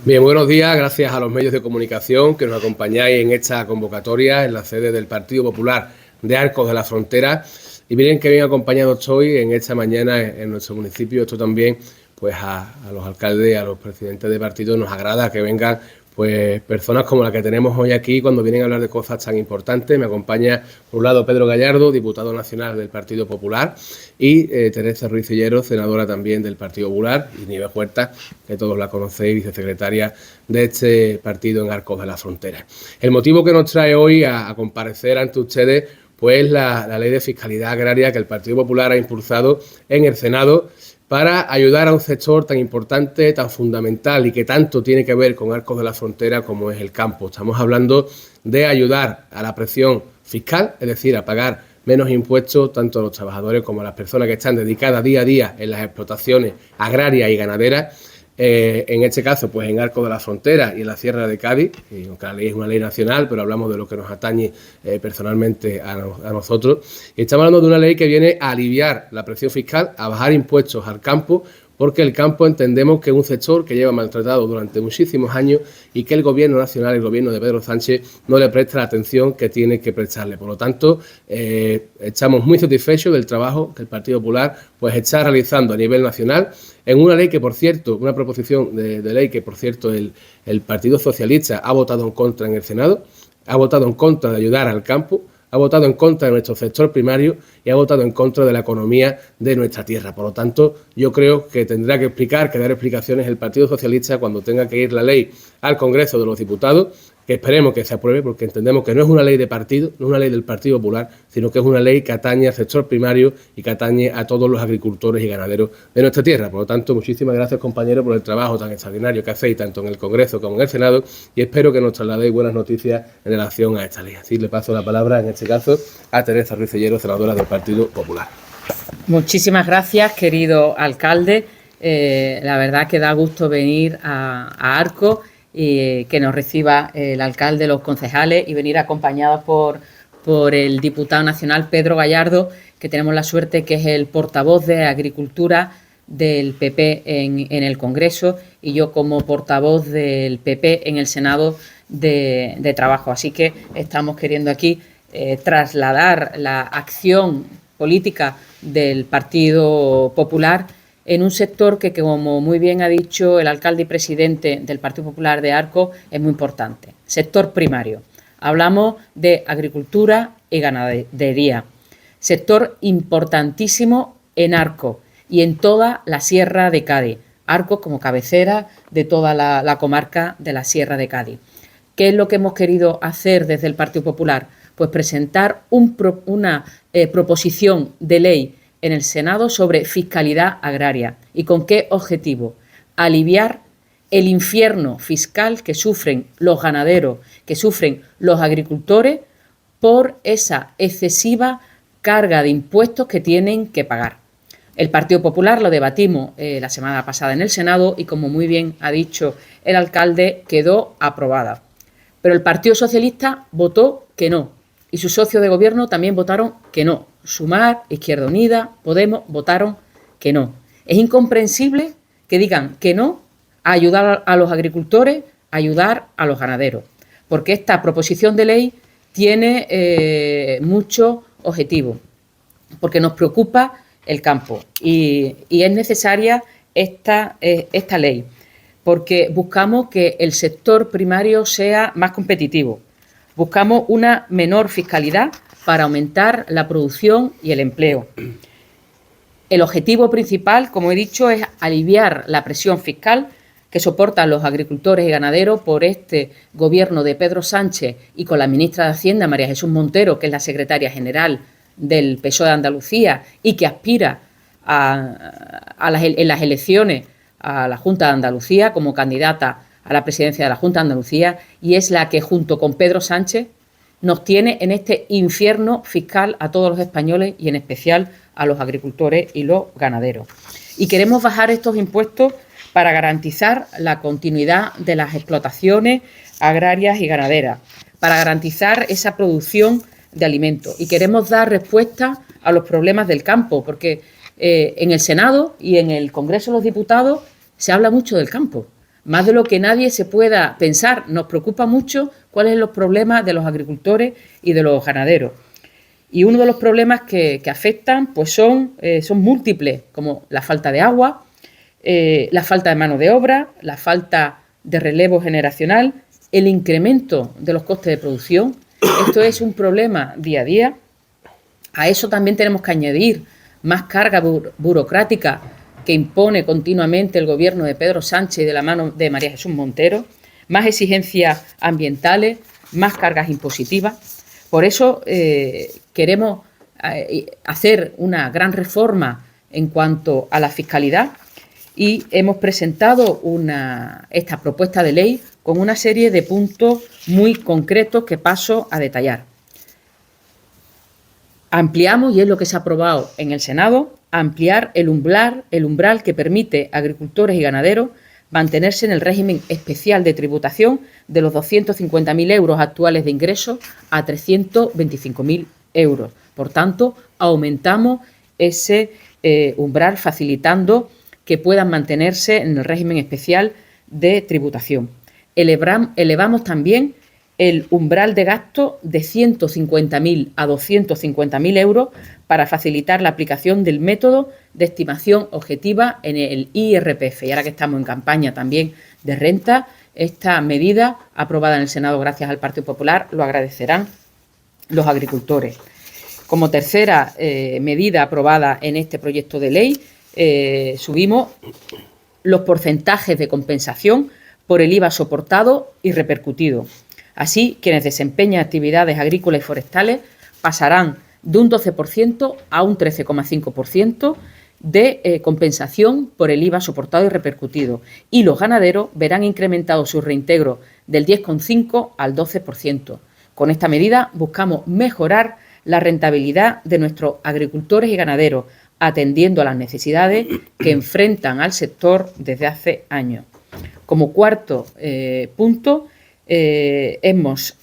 Bien, buenos días. Gracias a los medios de comunicación que nos acompañáis en esta convocatoria en la sede del Partido Popular de Arcos de la Frontera. Y miren que bien acompañado estoy en esta mañana en nuestro municipio. Esto también, pues a los alcaldes, a los presidentes de partido nos agrada que vengan pues personas como la que tenemos hoy aquí cuando vienen a hablar de cosas tan importantes. Me acompaña, por un lado, Pedro Gallardo, diputado nacional del Partido Popular, y Teresa Ruiz Cillero, senadora también del Partido Popular, y Nieves Huerta, que todos la conocéis, vicesecretaria de este partido en Arcos de la Frontera. El motivo que nos trae hoy a comparecer ante ustedes pues la ley de fiscalidad agraria que el Partido Popular ha impulsado en el Senado para ayudar a un sector tan importante, tan fundamental y que tanto tiene que ver con Arcos de la Frontera como es el campo. Estamos hablando de ayudar a la presión fiscal, es decir, a pagar menos impuestos tanto a los trabajadores como a las personas que están dedicadas día a día en las explotaciones agrarias y ganaderas. En este caso, pues en Arcos de la Frontera y en la Sierra de Cádiz, y aunque la ley es una ley nacional, pero hablamos de lo que nos atañe personalmente a nosotros. Y estamos hablando de una ley que viene a aliviar la presión fiscal, a bajar impuestos al campo, porque el campo entendemos que es un sector que lleva maltratado durante muchísimos años y que el Gobierno nacional, el Gobierno de Pedro Sánchez, no le presta la atención que tiene que prestarle. Por lo tanto, estamos muy satisfechos del trabajo que el Partido Popular pues está realizando a nivel nacional en una ley que, por cierto, una proposición de ley que, por cierto, el Partido Socialista ha votado en contra en el Senado, ha votado en contra de ayudar al campo, ha votado en contra de nuestro sector primario y ha votado en contra de la economía de nuestra tierra. Por lo tanto, yo creo que tendrá que explicar, que dar explicaciones el Partido Socialista cuando tenga que ir la ley al Congreso de los Diputados, que esperemos que se apruebe, porque entendemos que no es una ley de partido, no es una ley del Partido Popular, sino que es una ley que atañe al sector primario y que atañe a todos los agricultores y ganaderos de nuestra tierra. Por lo tanto, muchísimas gracias, compañeros, por el trabajo tan extraordinario que hacéis tanto en el Congreso como en el Senado, y espero que nos trasladéis buenas noticias en relación a esta ley. Así le paso la palabra, en este caso, a Teresa Ruiz Cillero, senadora del Partido Popular. Muchísimas gracias, querido alcalde. La verdad que da gusto venir a Arcos y que nos reciba el alcalde, los concejales, y venir acompañados por el diputado nacional Pedro Gallardo, que tenemos la suerte que es el portavoz de Agricultura del PP en el Congreso, y yo como portavoz del PP en el Senado de Trabajo. Así que estamos queriendo aquí trasladar la acción política del Partido Popular en un sector que, como muy bien ha dicho el alcalde y presidente del Partido Popular de Arcos, es muy importante. Sector primario. Hablamos de agricultura y ganadería. Sector importantísimo en Arcos y en toda la Sierra de Cádiz. Arcos como cabecera de toda la comarca de la Sierra de Cádiz. ¿Qué es lo que hemos querido hacer desde el Partido Popular? Pues presentar una proposición de ley en el Senado sobre fiscalidad agraria. ¿Y con qué objetivo? Aliviar el infierno fiscal que sufren los ganaderos, que sufren los agricultores por esa excesiva carga de impuestos que tienen que pagar. El Partido Popular lo debatimos la semana pasada en el Senado y, como muy bien ha dicho el alcalde, quedó aprobada. Pero el Partido Socialista votó que no, y sus socios de gobierno también votaron que no. Sumar, Izquierda Unida, Podemos votaron que no. Es incomprensible que digan que no a ayudar a los agricultores, a ayudar a los ganaderos, porque esta proposición de ley tiene muchos objetivos, porque nos preocupa el campo y es necesaria esta ley, porque buscamos que el sector primario sea más competitivo, buscamos una menor fiscalidad para aumentar la producción y el empleo. El objetivo principal, como he dicho, es aliviar la presión fiscal que soportan los agricultores y ganaderos por este gobierno de Pedro Sánchez y con la ministra de Hacienda, María Jesús Montero, que es la secretaria general del PSOE de Andalucía y que aspira en las elecciones a la Junta de Andalucía como candidata a la presidencia de la Junta de Andalucía, y es la que, junto con Pedro Sánchez, nos tiene en este infierno fiscal a todos los españoles y en especial a los agricultores y los ganaderos. Y queremos bajar estos impuestos para garantizar la continuidad de las explotaciones agrarias y ganaderas, para garantizar esa producción de alimentos. Y queremos dar respuesta a los problemas del campo, porque en el Senado y en el Congreso de los Diputados se habla mucho del campo. más de lo que nadie se pueda pensar. Nos preocupa mucho cuáles son los problemas de los agricultores y de los ganaderos. Y uno de los problemas que afectan pues son múltiples, como la falta de agua, la falta de mano de obra, la falta de relevo generacional, el incremento de los costes de producción. Esto es un problema día a día. A eso también tenemos que añadir más carga burocrática que impone continuamente el gobierno de Pedro Sánchez y de la mano de María Jesús Montero, más exigencias ambientales, más cargas impositivas. Por eso queremos hacer una gran reforma en cuanto a la fiscalidad y hemos presentado esta propuesta de ley con una serie de puntos muy concretos que paso a detallar. Ampliamos, y es lo que se ha aprobado en el Senado, ampliar el umbral que permite a agricultores y ganaderos mantenerse en el régimen especial de tributación de los 250.000 euros actuales de ingresos a 325.000 euros. Por tanto, aumentamos ese umbral facilitando que puedan mantenerse en el régimen especial de tributación. Elevamos también el umbral de gasto de 150.000 a 250.000 euros para facilitar la aplicación del método de estimación objetiva en el IRPF. Y ahora que estamos en campaña también de renta, esta medida aprobada en el Senado gracias al Partido Popular lo agradecerán los agricultores. Como tercera medida aprobada en este proyecto de ley, subimos los porcentajes de compensación por el IVA soportado y repercutido. Así, quienes desempeñan actividades agrícolas y forestales pasarán de un 12% a un 13,5% de compensación por el IVA soportado y repercutido. Y los ganaderos verán incrementado su reintegro del 10,5% al 12%. Con esta medida buscamos mejorar la rentabilidad de nuestros agricultores y ganaderos, atendiendo a las necesidades que enfrentan al sector desde hace años. Como cuarto punto, hemos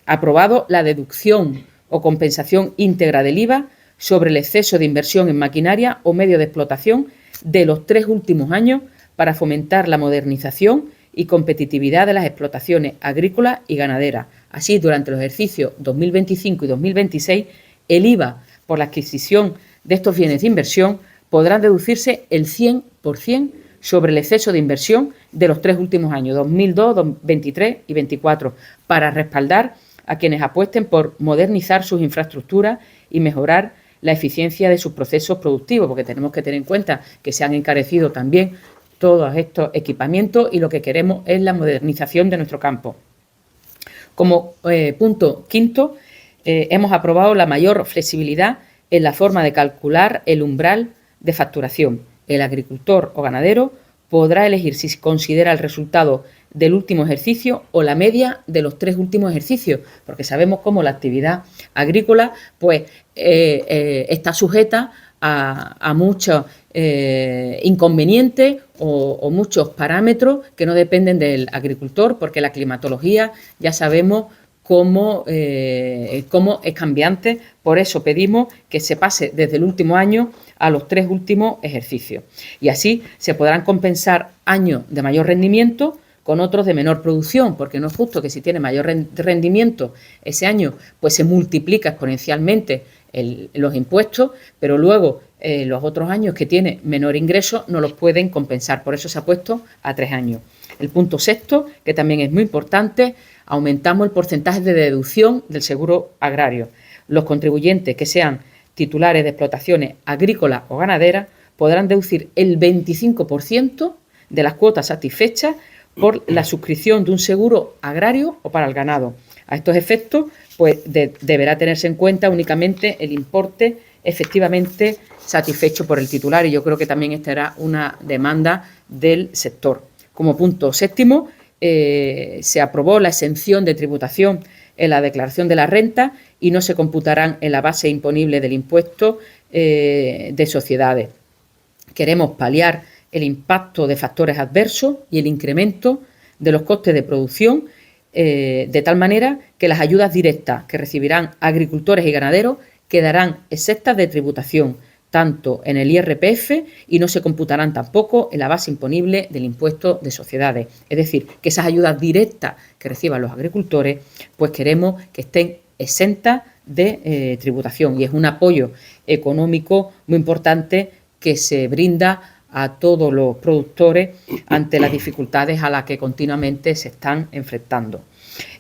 aprobado la deducción o compensación íntegra del IVA sobre el exceso de inversión en maquinaria o medio de explotación de los 3 últimos años para fomentar la modernización y competitividad de las explotaciones agrícolas y ganaderas. Así, durante los ejercicios 2025 y 2026, el IVA por la adquisición de estos bienes de inversión podrá deducirse el 100% sobre el exceso de inversión de los 3 últimos años, 2002, 2023 y 2024, para respaldar a quienes apuesten por modernizar sus infraestructuras y mejorar la eficiencia de sus procesos productivos, porque tenemos que tener en cuenta que se han encarecido también todos estos equipamientos y lo que queremos es la modernización de nuestro campo. Como punto quinto, hemos aprobado la mayor flexibilidad en la forma de calcular el umbral de facturación. El agricultor o ganadero podrá elegir si considera el resultado del último ejercicio o la media de los 3 últimos ejercicios, porque sabemos cómo la actividad agrícola pues, está sujeta a muchos inconvenientes o muchos parámetros que no dependen del agricultor, porque la climatología ya sabemos cómo es cambiante. Por eso pedimos que se pase desde el último año a los 3 últimos ejercicios. Y así se podrán compensar años de mayor rendimiento con otros de menor producción, porque no es justo que si tiene mayor rendimiento ese año, pues se multiplica exponencialmente los impuestos, pero luego los otros años que tiene menor ingreso no los pueden compensar. Por eso se ha puesto a 3 años. El punto sexto, que también es muy importante, aumentamos el porcentaje de deducción del seguro agrario. Los contribuyentes que sean titulares de explotaciones agrícolas o ganaderas podrán deducir el 25% de las cuotas satisfechas por la suscripción de un seguro agrario o para el ganado. A estos efectos, pues deberá tenerse en cuenta únicamente el importe efectivamente satisfecho por el titular, y yo creo que también esta era una demanda del sector. Como punto séptimo, se aprobó la exención de tributación en la declaración de la renta y no se computarán en la base imponible del impuesto de sociedades. Queremos paliar el impacto de factores adversos y el incremento de los costes de producción, de tal manera que las ayudas directas que recibirán agricultores y ganaderos quedarán exentas de tributación, tanto en el IRPF y no se computarán tampoco en la base imponible del impuesto de sociedades. Es decir, que esas ayudas directas que reciban los agricultores, pues queremos que estén exentas de tributación, y es un apoyo económico muy importante que se brinda a todos los productores ante las dificultades a las que continuamente se están enfrentando.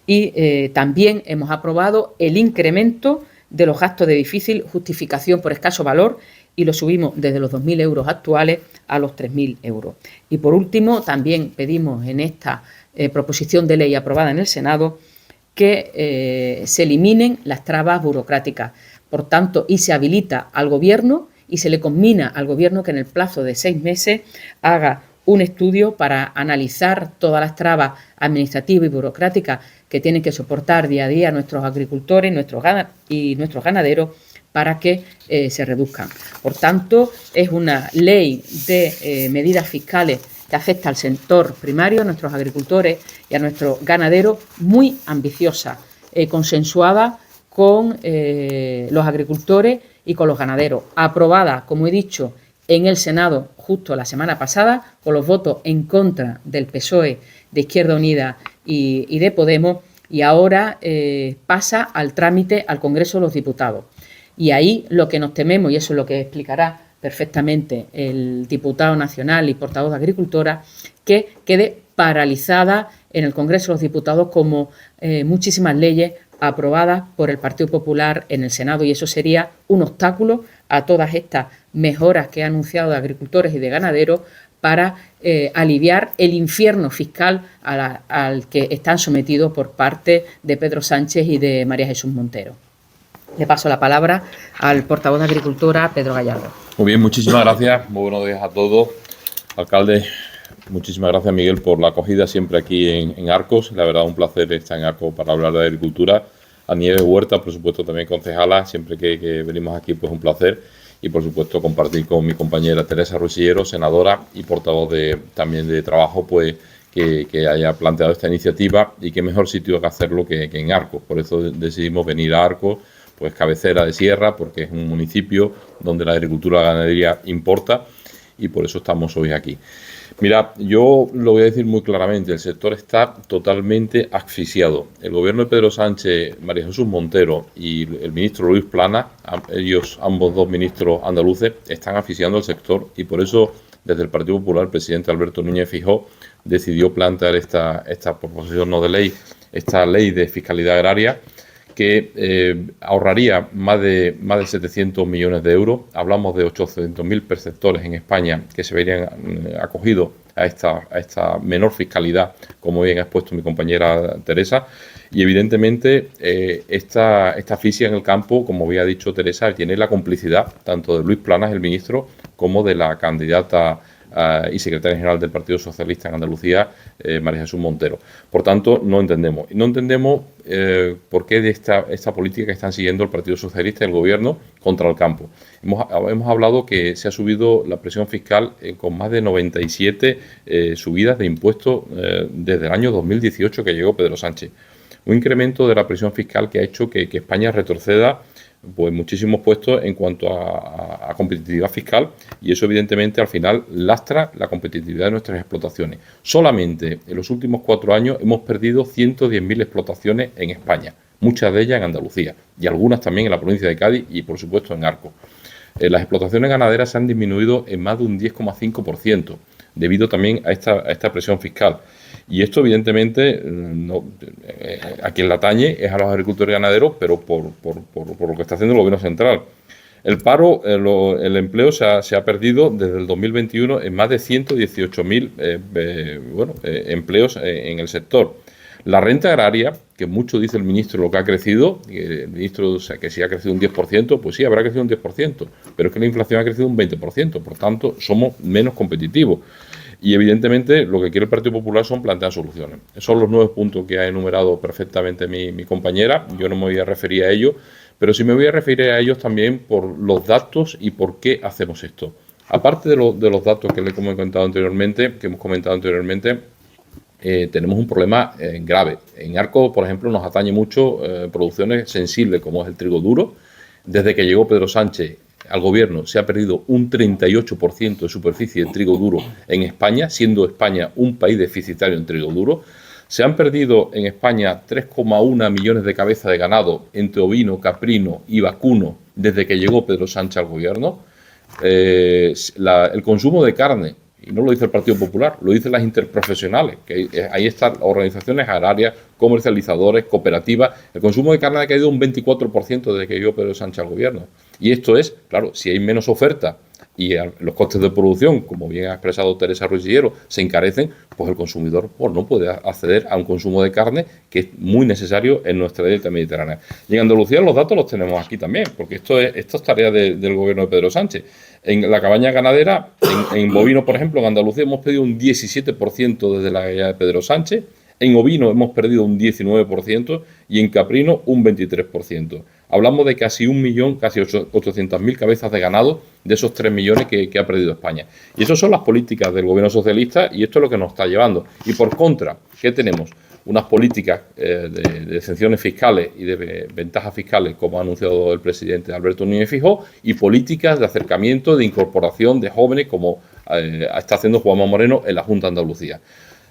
Y también hemos aprobado el incremento de los gastos de difícil justificación por escaso valor, y lo subimos desde los 2.000 euros actuales a los 3.000 euros. Y por último, también pedimos en esta proposición de ley aprobada en el Senado que se eliminen las trabas burocráticas. Por tanto, y se habilita al Gobierno y se le conmina al Gobierno que en el plazo de 6 meses haga un estudio para analizar todas las trabas administrativas y burocráticas que tienen que soportar día a día nuestros agricultores y nuestros ganaderos, para que se reduzcan. Por tanto, es una ley de medidas fiscales que afecta al sector primario, a nuestros agricultores y a nuestros ganaderos, muy ambiciosa, consensuada con los agricultores y con los ganaderos, aprobada, como he dicho, en el Senado justo la semana pasada, con los votos en contra del PSOE, de Izquierda Unida y de Podemos, y ahora pasa al trámite al Congreso de los Diputados. Y ahí lo que nos tememos, y eso es lo que explicará perfectamente el diputado nacional y portavoz de Agricultura, que quede paralizada en el Congreso de los Diputados como muchísimas leyes aprobadas por el Partido Popular en el Senado, y eso sería un obstáculo a todas estas mejoras que ha anunciado de agricultores y de ganaderos para aliviar el infierno fiscal al que están sometidos por parte de Pedro Sánchez y de María Jesús Montero. Le paso la palabra al portavoz de Agricultura, Pedro Gallardo. Muy bien, muchísimas gracias. Muy buenos días a todos. Alcalde, muchísimas gracias, Miguel, por la acogida siempre aquí en Arcos. La verdad, un placer estar en Arcos para hablar de agricultura. A Nieves Huerta, por supuesto, también concejala. Siempre que venimos aquí, pues un placer. Y, por supuesto, compartir con mi compañera Teresa Ruisillero, senadora y portavoz también de trabajo, pues que haya planteado esta iniciativa. Y qué mejor sitio que hacerlo que en Arcos. Por eso decidimos venir a Arcos, pues cabecera de sierra, porque es un municipio donde la agricultura y la ganadería importa, y por eso estamos hoy aquí. Mira, yo lo voy a decir muy claramente, el sector está totalmente asfixiado. El gobierno de Pedro Sánchez, María Jesús Montero y el ministro Luis Planas, ellos, ambos dos ministros andaluces, están asfixiando al sector, y por eso desde el Partido Popular el presidente Alberto Núñez Feijóo decidió plantear esta proposición no de ley, esta ley de fiscalidad agraria, que ahorraría más de 700 millones de euros. Hablamos de 800.000 perceptores en España que se verían acogidos a esta menor fiscalidad, como bien ha expuesto mi compañera Teresa. Y evidentemente esta asfixia en el campo, como bien ha dicho Teresa, tiene la complicidad tanto de Luis Planas, el ministro, como de la candidata y secretaria general del Partido Socialista en Andalucía, María Jesús Montero. Por tanto, no entendemos por qué de esta política que están siguiendo el Partido Socialista y el Gobierno contra el campo. Hemos hablado que se ha subido la presión fiscal con más de 97 subidas de impuestos desde el año 2018 que llegó Pedro Sánchez. Un incremento de la presión fiscal que ha hecho que España retroceda pues muchísimos puestos en cuanto a competitividad fiscal, y eso evidentemente al final lastra la competitividad de nuestras explotaciones. Solamente en los últimos 4 años hemos perdido 110.000 explotaciones en España, muchas de ellas en Andalucía y algunas también en la provincia de Cádiz y por supuesto en Arcos. Las explotaciones ganaderas se han disminuido en más de un 10,5% debido también a esta presión fiscal. Y esto, evidentemente, a quien la atañe es a los agricultores y ganaderos, pero por lo que está haciendo el Gobierno central. El paro, el empleo se ha perdido desde el 2021 en más de 118.000 empleos en el sector. La renta agraria, que mucho dice el ministro lo que ha crecido, el ministro que si ha crecido un 10%, pues sí, habrá crecido un 10%, pero es que la inflación ha crecido un 20%, por tanto, somos menos competitivos. Y evidentemente lo que quiere el Partido Popular son plantear soluciones. Esos son los 9 puntos que ha enumerado perfectamente mi compañera. Yo no me voy a referir a ellos, pero sí me voy a referir a ellos también por los datos y por qué hacemos esto. Aparte de los datos que hemos comentado anteriormente, tenemos un problema grave. En Arcos, por ejemplo, nos atañe mucho producciones sensibles como es el trigo duro. Desde que llegó Pedro Sánchez al gobierno se ha perdido un 38% de superficie de trigo duro en España, siendo España un país deficitario en trigo duro. Se han perdido en España 3,1 millones de cabezas de ganado entre ovino, caprino y vacuno desde que llegó Pedro Sánchez al gobierno. El consumo de carne, y no lo dice el Partido Popular, lo dicen las interprofesionales, que ahí están organizaciones agrarias, comercializadores, cooperativas. El consumo de carne ha caído un 24% desde que llegó Pedro Sánchez al gobierno. Y esto es, claro, si hay menos oferta y los costes de producción, como bien ha expresado Teresa Ruiz Sillero, se encarecen, pues el consumidor no puede acceder a un consumo de carne que es muy necesario en nuestra dieta mediterránea. Y en Andalucía los datos los tenemos aquí también, porque esto es tarea del gobierno de Pedro Sánchez. En la cabaña ganadera, en bovino, por ejemplo, en Andalucía hemos perdido un 17% desde la llegada de Pedro Sánchez. En ovino hemos perdido un 19% y en caprino un 23%. Hablamos de casi 1 millón, casi 800.000 cabezas de ganado de esos 3 millones que ha perdido España. Y esas son las políticas del gobierno socialista y esto es lo que nos está llevando. Y por contra, ¿qué tenemos? Unas políticas de exenciones fiscales y de ventajas fiscales, como ha anunciado el presidente Alberto Núñez Feijóo, y políticas de acercamiento, de incorporación de jóvenes, como está haciendo Juanma Moreno en la Junta de Andalucía.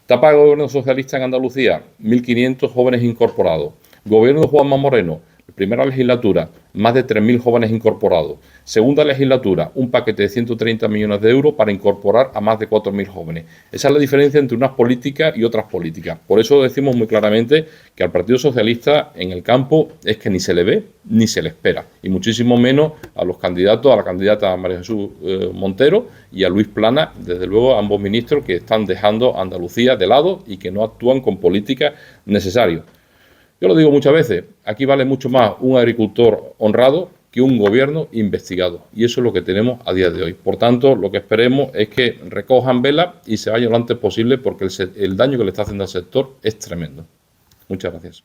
Etapa de gobierno socialista en Andalucía, 1.500 jóvenes incorporados. Gobierno de Juanma Moreno, primera legislatura, más de 3.000 jóvenes incorporados. Segunda legislatura, un paquete de 130 millones de euros para incorporar a más de 4.000 jóvenes. Esa es la diferencia entre unas políticas y otras políticas. Por eso decimos muy claramente que al Partido Socialista en el campo es que ni se le ve ni se le espera. Y muchísimo menos a los candidatos, a la candidata María Jesús Montero y a Luis Planas, desde luego ambos ministros que están dejando a Andalucía de lado y que no actúan con políticas necesarias. Yo lo digo muchas veces, aquí vale mucho más un agricultor honrado que un gobierno investigado. Y eso es lo que tenemos a día de hoy. Por tanto, lo que esperemos es que recojan vela y se vayan lo antes posible porque el daño que le está haciendo al sector es tremendo. Muchas gracias.